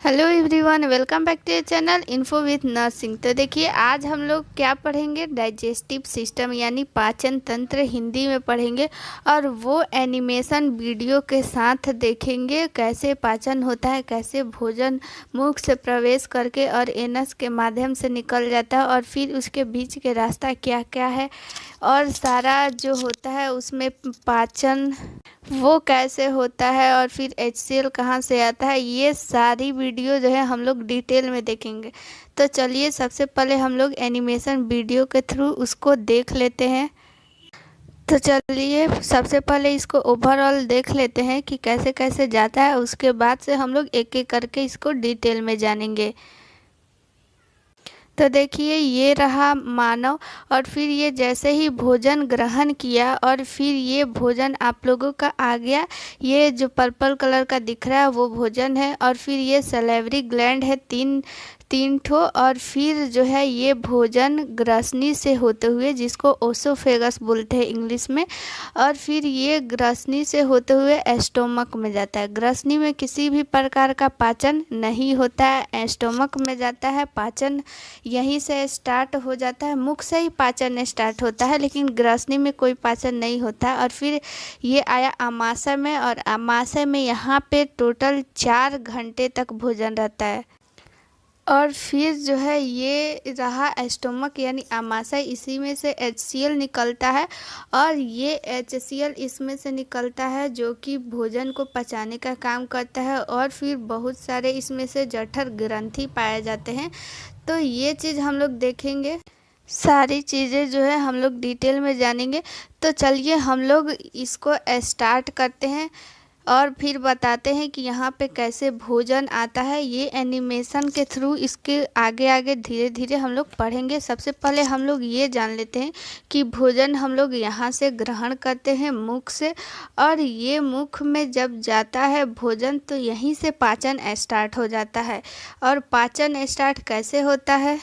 Hello everyone, welcome back to channel info with nursing. तो देखिए, आज हम लोग क्या पढ़ेंगे, डाइजेस्टिव सिस्टम यानी पाचन तंत्र हिंदी में पढ़ेंगे और वो एनिमेशन वीडियो के साथ देखेंगे कैसे पाचन होता है, कैसे भोजन मुख से प्रवेश करके और एनस के माध्यम से निकल जाता है और फिर उसके बीच के रास्ता क्या क्या है और सारा जो होता है उसमें पाचन वो कैसे होता है और फिर HCl कहाँ से आता है। ये सारी वीडियो जो है हम लोग डिटेल में देखेंगे। तो चलिए, सबसे पहले हम लोग एनिमेशन वीडियो के थ्रू उसको देख लेते हैं। तो चलिए, सबसे पहले इसको ओवरऑल देख लेते हैं कि कैसे कैसे जाता है, उसके बाद से हम लोग एक एक करके इसको डिटेल में जानेंगे। तो देखिए, ये रहा मानव और फिर ये जैसे ही भोजन ग्रहण किया और फिर ये भोजन आप लोगों का आ गया। ये जो पर्पल कलर का दिख रहा है वो भोजन है और फिर ये सलेवरी ग्लैंड है, तीन तीन ठो। और फिर जो है ये भोजन ग्रसनी से होते हुए, जिसको ओसोफेगस बोलते हैं इंग्लिश में, और फिर ये ग्रसनी से होते हुए एस्टोमक में जाता है। ग्रसनी में किसी भी प्रकार का पाचन नहीं होता है, एस्टोमक में जाता है। पाचन यहीं से स्टार्ट हो जाता है, मुख से ही पाचन स्टार्ट होता है, लेकिन ग्रसनी में कोई पाचन नहीं होता। और फिर ये आया आमाशय में और आमाशय में यहाँ पे टोटल 4 घंटे तक भोजन रहता है। और फिर जो है ये रहा एस्टोमक यानी आमाशय, इसी में से HCl निकलता है और ये HCl इसमें से निकलता है जो कि भोजन को पचाने का काम करता है। और फिर बहुत सारे इसमें से जठर ग्रंथि पाए जाते हैं। तो ये चीज़ हम लोग देखेंगे, सारी चीज़ें जो है हम लोग डिटेल में जानेंगे। तो चलिए हम लोग इसको स्टार्ट करते हैं और फिर बताते हैं कि यहाँ पे कैसे भोजन आता है। ये एनिमेशन के थ्रू इसके आगे आगे धीरे धीरे हम लोग पढ़ेंगे। सबसे पहले हम लोग ये जान लेते हैं कि भोजन हम लोग यहाँ से ग्रहण करते हैं मुख से, और ये मुख में जब जाता है भोजन तो यहीं से पाचन स्टार्ट हो जाता है। और पाचन स्टार्ट कैसे होता है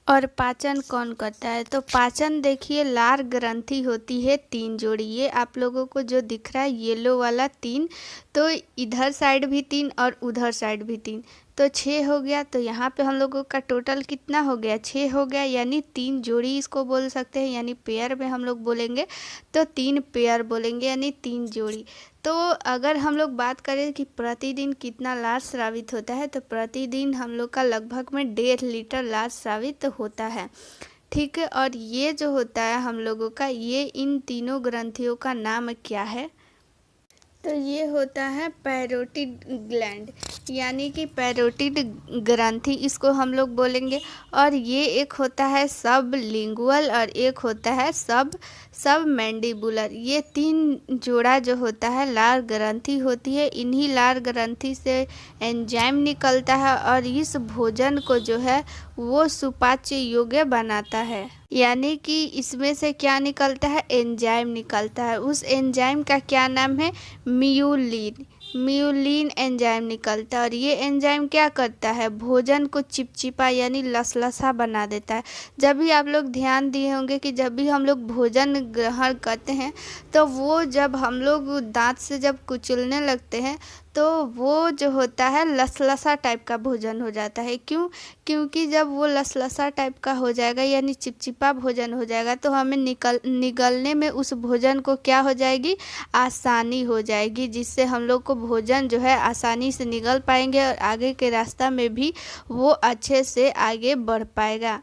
और पाचन कौन करता है। तो पाचन देखिए, लार ग्रंथि होती है 3 जोड़ी। ये आप लोगों को जो दिख रहा है येलो वाला 3, तो इधर साइड भी 3 और उधर साइड भी 3, तो 6 हो गया। तो यहाँ पे हम लोगों का टोटल कितना हो गया, 6 हो गया, यानी 3 जोड़ी इसको बोल सकते हैं, यानी पेयर में हम लोग बोलेंगे तो 3 पेयर बोलेंगे, यानी 3 जोड़ी। तो अगर हम लोग बात करें कि प्रतिदिन कितना लार स्रावित होता है, तो प्रतिदिन हम लोग का लगभग में 1.5 लीटर लार स्रावित होता है, ठीक है। और ये जो होता है हम लोगों का, ये इन तीनों ग्रंथियों का नाम क्या है, तो ये होता है पैरोटिड ग्लैंड, यानी कि पैरोटिड ग्रंथि इसको हम लोग बोलेंगे। और ये एक होता है सब लिंगुअल और एक होता है सब मैंडिबुलर। ये 3 जोड़ा जो होता है लार ग्रंथि होती है। इन्हीं लार ग्रंथि से एंजाइम निकलता है और इस भोजन को जो है वो सुपाच्य योग्य बनाता है। यानी कि इसमें से क्या निकलता है, एंजाइम निकलता है। उस एंजाइम का क्या नाम है, म्यूलिन एंजाइम निकलता है। और ये एंजाइम क्या करता है, भोजन को चिपचिपा यानी लसलसा बना देता है। जब भी आप लोग ध्यान दिए होंगे कि जब भी हम लोग भोजन ग्रहण करते हैं तो वो जब हम लोग दांत से जब कुचलने लगते हैं तो वो जो होता है लसलसा टाइप का भोजन हो जाता है। क्योंकि जब वो लसलसा टाइप का हो जाएगा यानी चिपचिपा भोजन हो जाएगा तो हमें निगलने में उस भोजन को क्या हो जाएगी, आसानी हो जाएगी, जिससे हम लोग को भोजन जो है आसानी से निगल पाएंगे और आगे के रास्ता में भी वो अच्छे से आगे बढ़ पाएगा।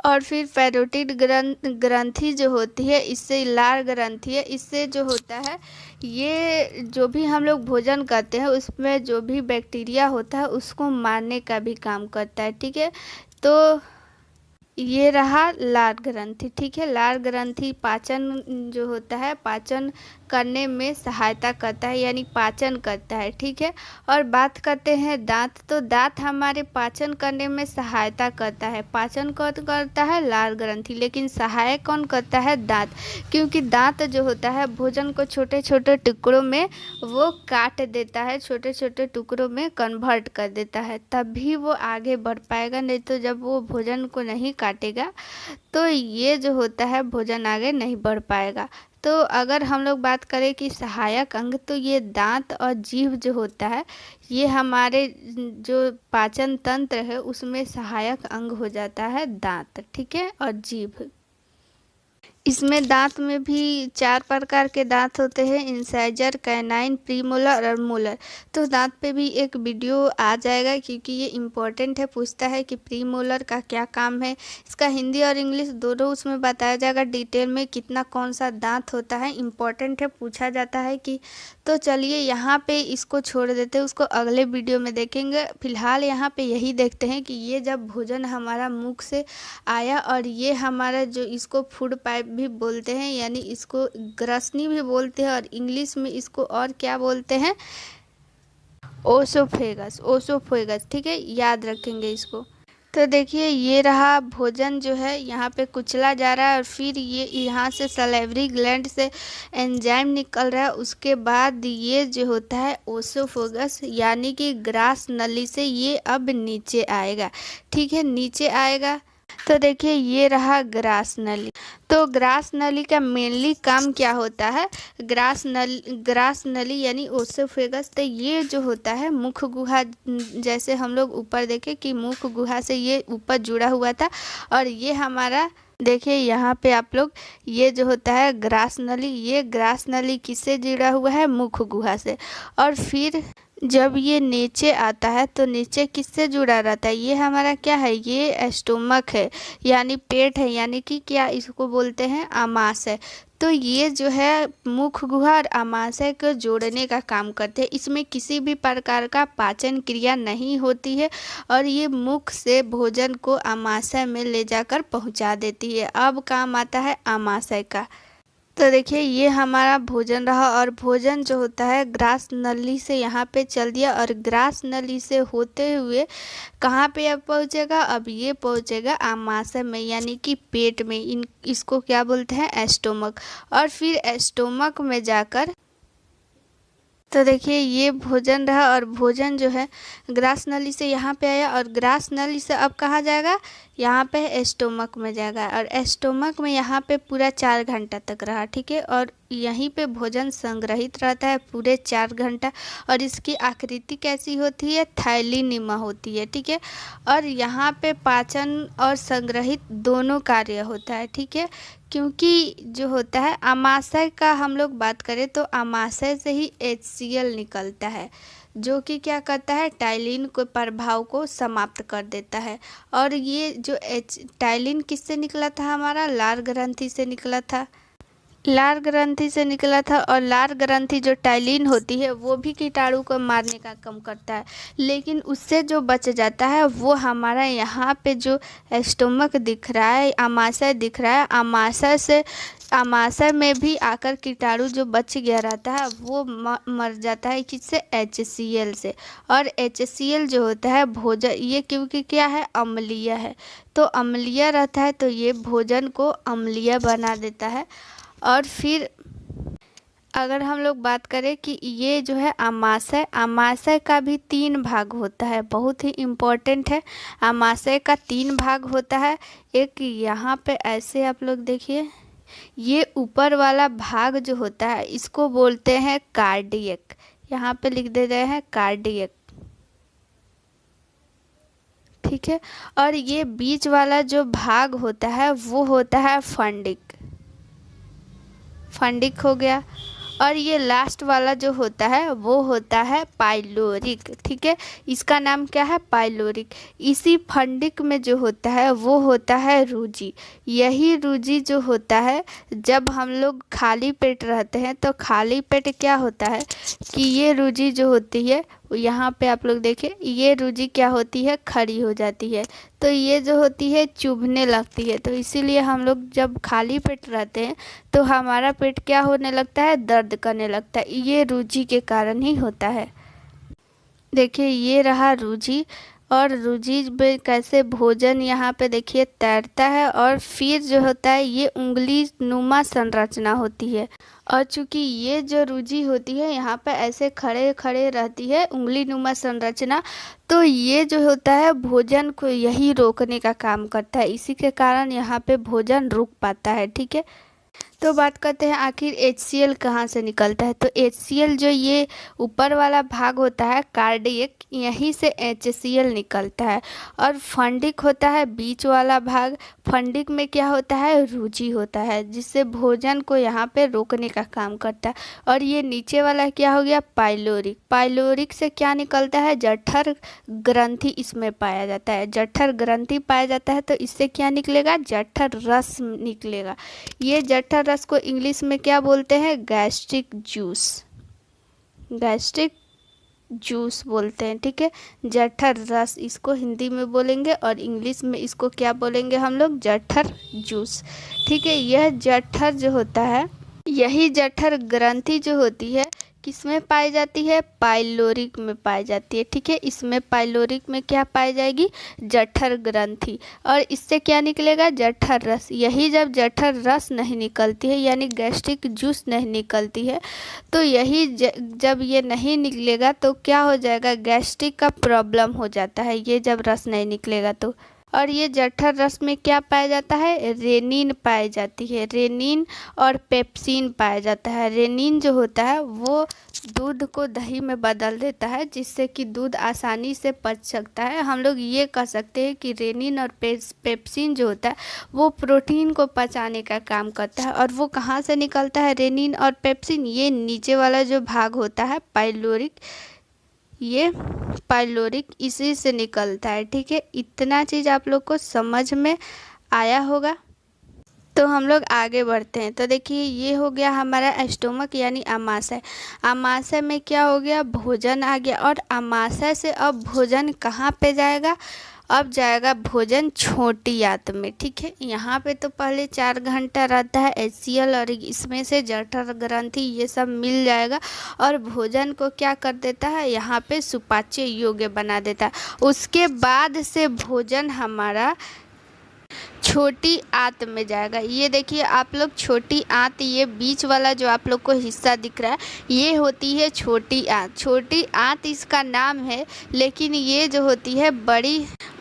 और फिर पैरोटिड ग्रंथि जो होती है, इससे लार ग्रंथि है, इससे जो होता है ये जो भी हम लोग भोजन करते हैं उसमें जो भी बैक्टीरिया होता है उसको मारने का भी काम करता है, ठीक है। तो ये रहा लार ग्रंथि, ठीक है। लार ग्रंथि पाचन जो होता है पाचन करने में सहायता करता है, यानी पाचन करता है, ठीक है। और बात करते हैं दांत, तो दांत हमारे पाचन करने में सहायता करता है। पाचन कौन करता है, लार ग्रंथि, लेकिन सहायक कौन करता है, दांत। क्योंकि दांत जो होता है भोजन को छोटे छोटे टुकड़ों में वो काट देता है, छोटे छोटे टुकड़ों में कन्वर्ट कर देता है, तभी वो आगे बढ़ पाएगा। नहीं तो जब वो भोजन को नहीं काटेगा तो ये जो होता है भोजन आगे नहीं बढ़ पाएगा। तो अगर हम लोग बात करें कि सहायक अंग, तो ये दांत और जीभ जो होता है, ये हमारे जो पाचन तंत्र है उसमें सहायक अंग हो जाता है दांत, ठीक है, और जीभ। इसमें दांत में भी 4 प्रकार के दांत होते हैं, इंसाइजर, कैनाइन, प्रीमोलर और मोलर। तो दांत पे भी एक वीडियो आ जाएगा क्योंकि ये इम्पोर्टेंट है, पूछता है कि प्रीमोलर का क्या काम है। इसका हिंदी और इंग्लिश दोनों उसमें बताया जाएगा डिटेल में, कितना कौन सा दांत होता है, इम्पोर्टेंट है, पूछा जाता है कि। तो चलिए यहाँ पे इसको छोड़ देते हैं, उसको अगले वीडियो में देखेंगे। फिलहाल यहाँ पे यही देखते हैं कि ये जब भोजन हमारा मुख से आया और ये हमारा जो इसको फूड पाइप भी बोलते हैं, यानी इसको ग्रसनी भी बोलते हैं और इंग्लिश में इसको और क्या बोलते हैं, ओसोफेगस, ओसोफेगस, ठीक है, याद रखेंगे इसको। तो देखिए ये रहा भोजन जो है यहाँ पे कुचला जा रहा है और फिर ये यहाँ से सलेवरी ग्लैंड से एंजाइम निकल रहा है। उसके बाद ये जो होता है ओसोफेगस यानी कि ग्रास नली से ये अब नीचे आएगा, ठीक है, नीचे आएगा। तो देखिए ये रहा ग्रास नली। तो ग्रास नली का मेनली काम क्या होता है, ग्रास नली यानी ओसोफेगस, तो ये जो होता है मुख गुहा, जैसे हम लोग ऊपर देखें कि मुख गुहा से ये ऊपर जुड़ा हुआ था और ये हमारा देखिए यहाँ पे आप लोग, ये जो होता है ग्रास नली, ये ग्रास नली किससे जुड़ा हुआ है, मुख गुहा से। और फिर जब ये नीचे आता है तो नीचे किससे जुड़ा रहता है, ये हमारा क्या है, ये एस्टोमक है यानी पेट है, यानी कि क्या इसको बोलते हैं, आमाशय। तो ये जो है मुख गुहा और आमाशय को जोड़ने का काम करते हैं। इसमें किसी भी प्रकार का पाचन क्रिया नहीं होती है और ये मुख से भोजन को आमाशय में ले जाकर पहुंचा देती है। अब काम आता है आमाशय का। तो देखिए ये हमारा भोजन रहा और भोजन जो होता है ग्रास नली से यहाँ पे चल दिया और ग्रास नली से होते हुए कहाँ पे अब पहुँचेगा, अब ये पहुँचेगा आमाशय में यानी कि पेट में, इसको क्या बोलते हैं, एस्टोमक। और फिर एस्टोमक में जाकर, तो देखिए ये भोजन रहा और भोजन जो है ग्रास नली से यहाँ पे आया और ग्रास नली से अब कहाँ जाएगा, यहाँ पे एस्टोमक में जाएगा और एस्टोमक में यहाँ पे पूरा 4 घंटा तक रहा, ठीक है, और यहीं पे भोजन संग्रहित रहता है पूरे 4 घंटा। और इसकी आकृति कैसी होती है, थैलीनुमा होती है, ठीक है। और यहाँ पे पाचन और संग्रहित दोनों कार्य होता है, ठीक है, क्योंकि जो होता है आमाशय का हम लोग बात करें तो आमाशय से ही HCl निकलता है जो कि क्या करता है, टाइलिन को प्रभाव को समाप्त कर देता है। और ये जो टाइलिन किससे निकला था, हमारा लार ग्रंथि से निकला था, लार ग्रंथि से निकला था। और लार ग्रंथि जो टाइलिन होती है वो भी कीटाणु को मारने का काम करता है, लेकिन उससे जो बच जाता है वो हमारा यहाँ पे जो एस्टोमक दिख रहा है, आमाशय दिख रहा है, आमाशय से, आमाशय में भी आकर कीटाणु जो बच गया रहता है वो मर जाता है, किससे, HCl से। और HCl जो होता है भोजन, ये क्योंकि क्या है, अम्लीय है, तो अम्लीय रहता है तो ये भोजन को अम्लीय बना देता है। और फिर अगर हम लोग बात करें कि ये जो है आमाशय, आमाशय का भी 3 भाग होता है, बहुत ही इम्पोर्टेंट है। आमाशय का 3 भाग होता है। एक यहाँ पे ऐसे आप लोग देखिए, ये ऊपर वाला भाग जो होता है इसको बोलते हैं कार्डियक, यहाँ पे लिख दे रहे हैं कार्डियक, ठीक है। और ये बीच वाला जो भाग होता है वो होता है फंडिक, फंडिक हो गया। और ये लास्ट वाला जो होता है वो होता है पाइलोरिक, ठीक है, इसका नाम क्या है, पाइलोरिक। इसी फंडिक में जो होता है वो होता है रूजी। यही रूजी जो होता है जब हम लोग खाली पेट रहते हैं तो खाली पेट क्या होता है कि ये रूजी जो होती है, यहाँ पे आप लोग देखें, ये रूजी क्या होती है, खड़ी हो जाती है, तो ये जो होती है चुभने लगती है। तो इसीलिए हम लोग जब खाली पेट रहते हैं तो हमारा पेट क्या होने लगता है, दर्द करने लगता है, ये रूजी के कारण ही होता है। देखिए ये रहा रूजी, और रूजी में कैसे भोजन यहाँ पे देखिए तैरता है और फिर जो होता है ये उंगली नुमा संरचना होती है। और चूंकि ये जो रूजी होती है यहाँ पे ऐसे खड़े खड़े रहती है उंगली नुमा संरचना, तो ये जो होता है भोजन को यही रोकने का काम करता है, इसी के कारण यहाँ पे भोजन रुक पाता है, ठीक है। तो बात करते हैं आखिर HCl कहाँ से निकलता है। तो HCl जो ये ऊपर वाला भाग होता है कार्डियक, यहीं से HCl निकलता है। और फंडिक होता है बीच वाला भाग। फंडिक में क्या होता है, रुचि होता है, जिससे भोजन को यहाँ पे रोकने का काम करता है। और ये नीचे वाला क्या हो गया, पाइलोरिक। पाइलोरिक से क्या निकलता है, जठर ग्रंथि इसमें पाया जाता है। जठर ग्रंथि पाया जाता है तो इससे क्या निकलेगा, जठर रस निकलेगा। ये जठर रस को इंग्लिश में क्या बोलते हैं, गैस्ट्रिक जूस। गैस्ट्रिक जूस बोलते हैं, ठीक है। जठर रस इसको हिंदी में बोलेंगे और इंग्लिश में इसको क्या बोलेंगे हम लोग, जठर जूस, ठीक है। यह जठर जो होता है, यही जठर ग्रंथि जो होती है किस में पाई जाती है, पाइलोरिक में पाई जाती है, ठीक है। इसमें पाइलोरिक में क्या पाई जाएगी, जठर ग्रंथि। और इससे क्या निकलेगा, जठर रस। यही जब जठर रस नहीं निकलती है यानी गैस्ट्रिक जूस नहीं निकलती है, तो यही जब ये नहीं निकलेगा तो क्या हो जाएगा, गैस्ट्रिक का प्रॉब्लम हो जाता है, ये जब रस नहीं निकलेगा तो। और ये जठर रस में क्या पाया जाता है, रेनिन पाई जाती है। रेनिन और पेप्सिन पाया जाता है। रेनिन जो होता है वो दूध को दही में बदल देता है, जिससे कि दूध आसानी से पच सकता है। हम लोग ये कह सकते हैं कि रेनिन और पेप्सिन जो होता है वो प्रोटीन को पचाने का काम करता है। और वो कहाँ से निकलता है, रेनिन और पेप्सिन, ये नीचे वाला जो भाग होता है पाइलोरिक, ये पाइलोरिक इसी से निकलता है, ठीक है। इतना चीज़ आप लोग को समझ में आया होगा। तो हम लोग आगे बढ़ते हैं। तो देखिए ये हो गया हमारा स्टोमक यानी आमाशय। आमाशय में क्या हो गया, भोजन आ गया। और आमाशय से अब भोजन कहाँ पे जाएगा, अब जाएगा भोजन छोटी आंत में, ठीक है। यहाँ पे तो पहले 4 घंटा रहता है HCl और इसमें से जठर ग्रंथि ये सब मिल जाएगा और भोजन को क्या कर देता है, यहाँ पे सुपाच्य योग्य बना देता है। उसके बाद से भोजन हमारा छोटी आंत में जाएगा। ये देखिए आप लोग, छोटी आंत, ये बीच वाला जो आप लोग को हिस्सा दिख रहा है ये होती है छोटी आंत। छोटी आंत इसका नाम है, लेकिन ये जो होती है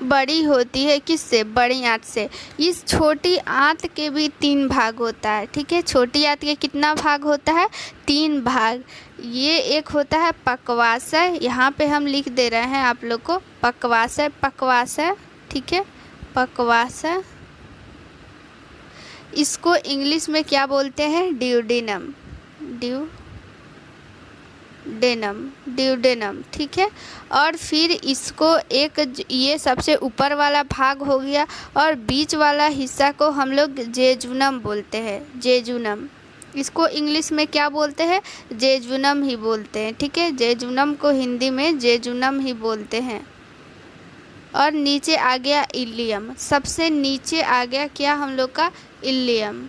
बड़ी होती है किससे, बड़ी आंत से। इस छोटी आंत के भी 3 भाग होता है, ठीक है। छोटी आंत के कितना भाग होता है, 3 भाग। ये एक होता है पक्वाशय, यहाँ पे हम लिख दे रहे हैं आप लोग को पक्वाशय, पक्वाशय, ठीक है, पक्वाशय। इसको इंग्लिश में क्या बोलते हैं, ड्यूडेनम, ड्यूडेनम, ठीक है। और फिर इसको एक, ये सबसे ऊपर वाला भाग हो गया और बीच वाला हिस्सा को हम लोग जेजुनम बोलते हैं, जेजुनम। इसको इंग्लिश में क्या बोलते हैं, जेजुनम ही बोलते हैं, ठीक है। जेजुनम को हिंदी में जेजुनम ही बोलते हैं। और नीचे आ गया इलियम, सबसे नीचे आ गया क्या हम लोग का, इलियम।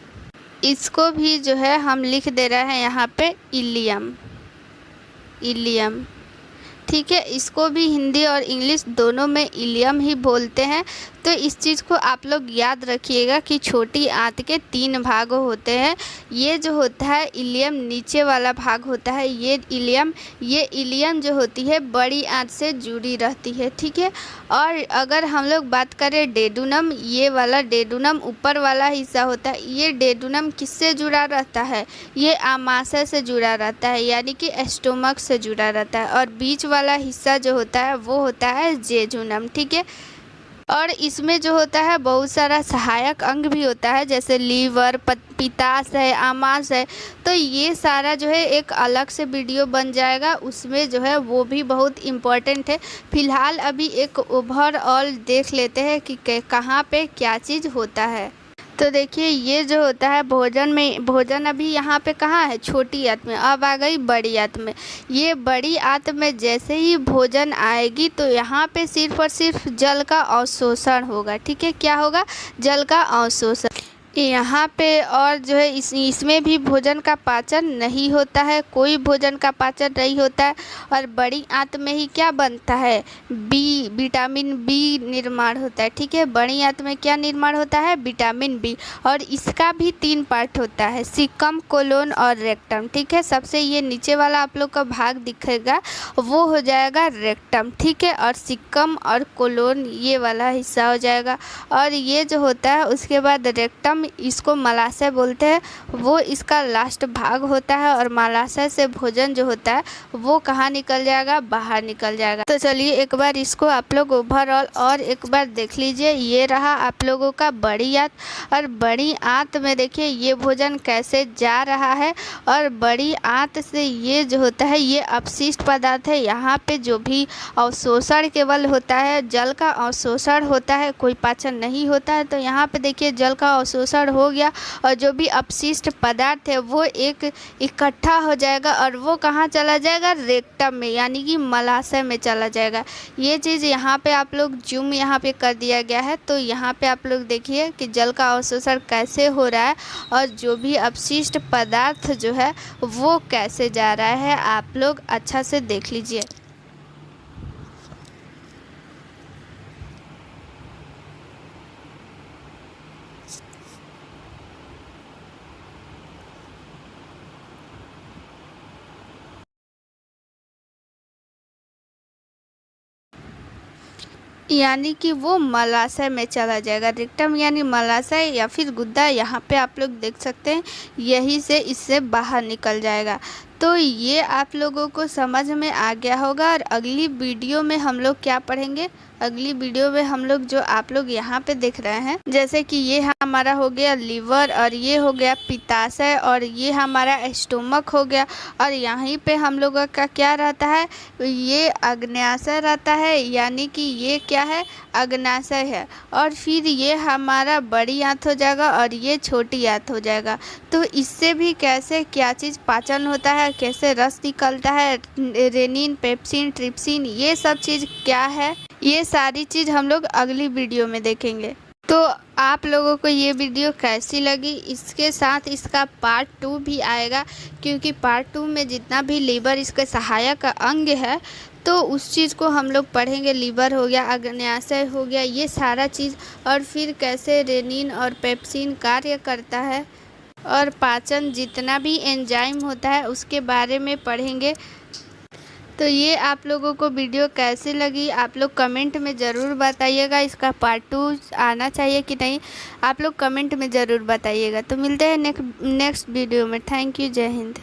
इसको भी जो है हम लिख दे रहे हैं यहाँ पे इलियम, इलियम, ठीक है। इसको भी हिंदी और इंग्लिश दोनों में इलियम ही बोलते हैं। तो इस चीज़ को आप लोग याद रखिएगा कि छोटी आंत के 3 भाग होते हैं। ये जो होता है इलियम, नीचे वाला भाग होता है ये इलियम जो होती है बड़ी आंत से जुड़ी रहती है, ठीक है। और अगर हम लोग बात करें डेडुनम, ये वाला डेडुनम ऊपर वाला हिस्सा होता है, ये डेडुनम किससे जुड़ा रहता है, ये आमाशय से जुड़ा रहता है, यानी कि स्टोमक से जुड़ा रहता है। और बीच वाला हिस्सा जो होता है वो होता है जेजुनम, ठीक है। और इसमें जो होता है बहुत सारा सहायक अंग भी होता है, जैसे लीवर, पित्ताशय है, आमाशय है। तो ये सारा जो है एक अलग से वीडियो बन जाएगा, उसमें जो है वो भी बहुत इम्पोर्टेंट है। फ़िलहाल अभी एक ओवरऑल देख लेते हैं कि कहाँ पे क्या चीज़ होता है। तो देखिए ये जो होता है भोजन अभी यहाँ पे कहाँ है, छोटी आंत में। अब आ गई बड़ी आंत में। ये बड़ी आंत में जैसे ही भोजन आएगी तो यहाँ पे सिर्फ और सिर्फ जल का अवशोषण होगा, ठीक है। क्या होगा, जल का अवशोषण यहाँ पे। और जो है इसमें भी भोजन का पाचन नहीं होता है, कोई भोजन का पाचन नहीं होता है। और बड़ी आंत में ही क्या बनता है, विटामिन बी निर्माण होता है, ठीक है। बड़ी आंत में क्या निर्माण होता है, विटामिन बी। और इसका भी 3 पार्ट होता है, सिक्कम, कोलोन और रेक्टम, ठीक है। सबसे ये नीचे वाला आप लोग का भाग दिखेगा वो हो जाएगा रेक्टम, ठीक है। और सिक्कम और कोलोन ये वाला हिस्सा हो जाएगा। और ये जो होता है उसके बाद रेक्टम इसको मलाशय बोलते हैं, वो इसका लास्ट भाग होता है। और मलाशय से भोजन जो होता है वो कहाँ निकल जाएगा, बाहर निकल जाएगा। तो चलिए एक बार इसको आप लोग ओवरऑल और एक बार देख लीजिए। ये रहा आप लोगों का बड़ी आंत, और बड़ी आंत में देखिए ये भोजन कैसे जा रहा है। और बड़ी आंत से ये जो होता है ये अपशिष्ट पदार्थ है। यहाँ पे जो भी अवशोषण केवल होता है, जल का अवशोषण होता है, कोई पाचन नहीं होता है। तो यहाँ पे देखिए जल का अवशोषण हो गया और जो भी अपशिष्ट पदार्थ है वो एक इकट्ठा हो जाएगा और वो कहाँ चला जाएगा, रेक्टम में, यानी कि मलाशय में चला जाएगा। ये चीज़ यहाँ पे आप लोग जूम यहाँ पे कर दिया गया है। तो यहाँ पे आप लोग देखिए कि जल का अवशोषण कैसे हो रहा है और जो भी अपशिष्ट पदार्थ जो है वो कैसे जा रहा है, आप लोग अच्छा से देख लीजिए। यानी कि वो मलाशय में चला जाएगा। रेक्टम यानी मलाशय या फिर गुद्दा, यहाँ पे आप लोग देख सकते हैं, यही से इससे बाहर निकल जाएगा। तो ये आप लोगों को समझ में आ गया होगा। और अगली वीडियो में हम लोग क्या पढ़ेंगे, अगली वीडियो में हम लोग जो आप लोग यहाँ पे देख रहे हैं, जैसे कि ये हमारा हो गया लीवर और ये हो गया पित्ताशय और ये हमारा स्टोमक हो गया। और यहीं पे हम लोगों का क्या रहता है, ये अग्न्याशय रहता है, यानी कि ये क्या है, अग्न्याशय है। और फिर ये हमारा बड़ी आंत हो जाएगा और ये छोटी आंत हो जाएगा। तो इससे भी कैसे क्या चीज़ पाचन होता है, कैसे रस निकलता है, रेनिन, पेप्सिन, ट्रिप्सिन, ये सब चीज़ क्या है, ये सारी चीज़ हम लोग अगली वीडियो में देखेंगे। तो आप लोगों को ये वीडियो कैसी लगी, इसके साथ इसका पार्ट 2 भी आएगा, क्योंकि पार्ट 2 में जितना भी लीवर इसके सहायक अंग है तो उस चीज़ को हम लोग पढ़ेंगे। लीवर हो गया, अग्न्याशय हो गया, ये सारा चीज़, और फिर कैसे रेनिन और पेप्सिन कार्य करता है और पाचन जितना भी एंजाइम होता है उसके बारे में पढ़ेंगे। तो ये आप लोगों को वीडियो कैसी लगी आप लोग कमेंट में ज़रूर बताइएगा। इसका पार्ट 2 आना चाहिए कि नहीं, आप लोग कमेंट में ज़रूर बताइएगा। तो मिलते हैं नेक्स्ट वीडियो में। थैंक यू, जय हिंद।